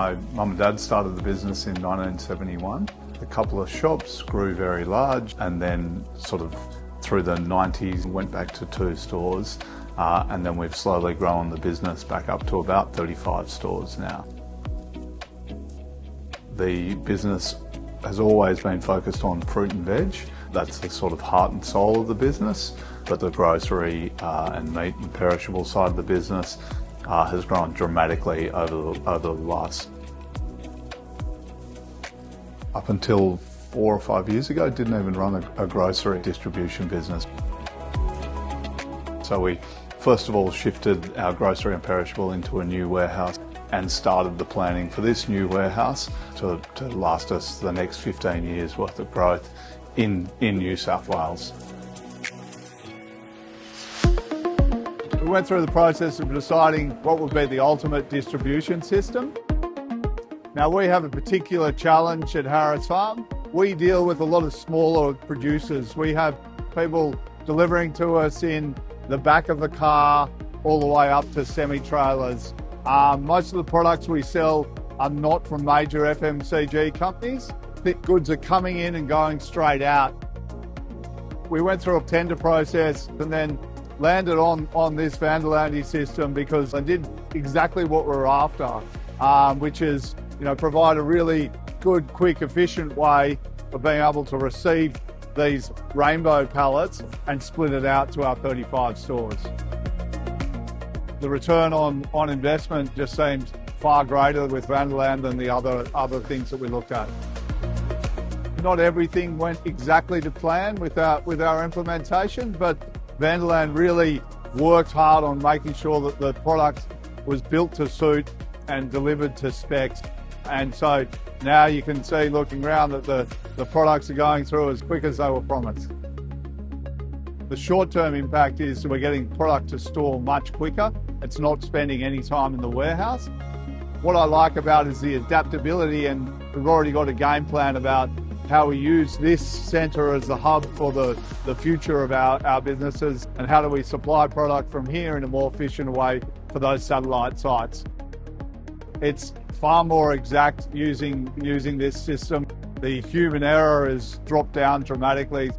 My mum and dad started the business in 1971. A couple of shops grew very large, and then sort of through the 90s went back to 2 stores, and then we've slowly grown the business back up to about 35 stores now. The business has always been focused on fruit and veg. That's the sort of heart and soul of the business, but the grocery and meat and perishable side of the business has grown dramatically over the last. Up until 4 or 5 years ago, didn't even run a grocery distribution business. So we first of all shifted our grocery and perishable into a new warehouse and started the planning for this new warehouse to last us the next 15 years worth of growth in New South Wales. We went through the process of deciding what would be the ultimate distribution system. Now we have a particular challenge at Harris Farm. We deal with a lot of smaller producers. We have people delivering to us in the back of the car all the way up to semi-trailers. Most of the products we sell are not from major FMCG companies. The goods are coming in and going straight out. We went through a tender process and then landed on this Vanderlande system because they did exactly what we're after, which is, provide a really good, quick, efficient way of being able to receive these rainbow pallets and split it out to our 35 stores. The return on investment just seemed far greater with Vanderlande than the other things that we looked at. Not everything went exactly to plan with our implementation, but Vanderlande really worked hard on making sure that the product was built to suit and delivered to specs. And so now you can see, looking around, that the products are going through as quick as they were promised. The short-term impact is we're getting product to store much quicker. It's not spending any time in the warehouse. What I like about it is the adaptability, and we've already got a game plan about how we use this centre as the hub for the future of our businesses, and how do we supply product from here in a more efficient way for those satellite sites. It's far more exact using this system. The human error has dropped down dramatically.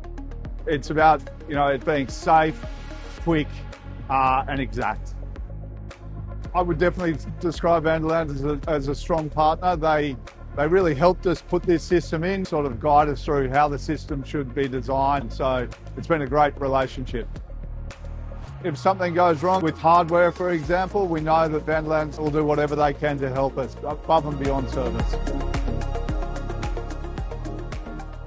It's about it being safe, quick, and exact. I would definitely describe Vanderlande as a strong partner. They really helped us put this system in, sort of guide us through how the system should be designed. So it's been a great relationship. If something goes wrong with hardware, for example, we know that Vanderlande will do whatever they can to help us, above and beyond service.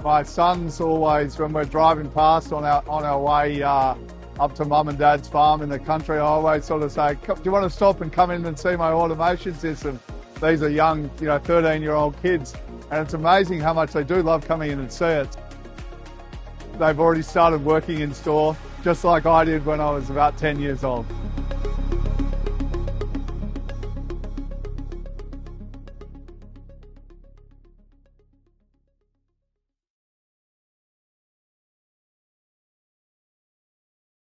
My son's always, when we're driving past on our way up to mum and dad's farm in the country, I always sort of say, do you want to stop and come in and see my automation system? These are young, 13-year-old kids, and it's amazing how much they do love coming in and see it. They've already started working in store, just like I did when I was about 10 years old.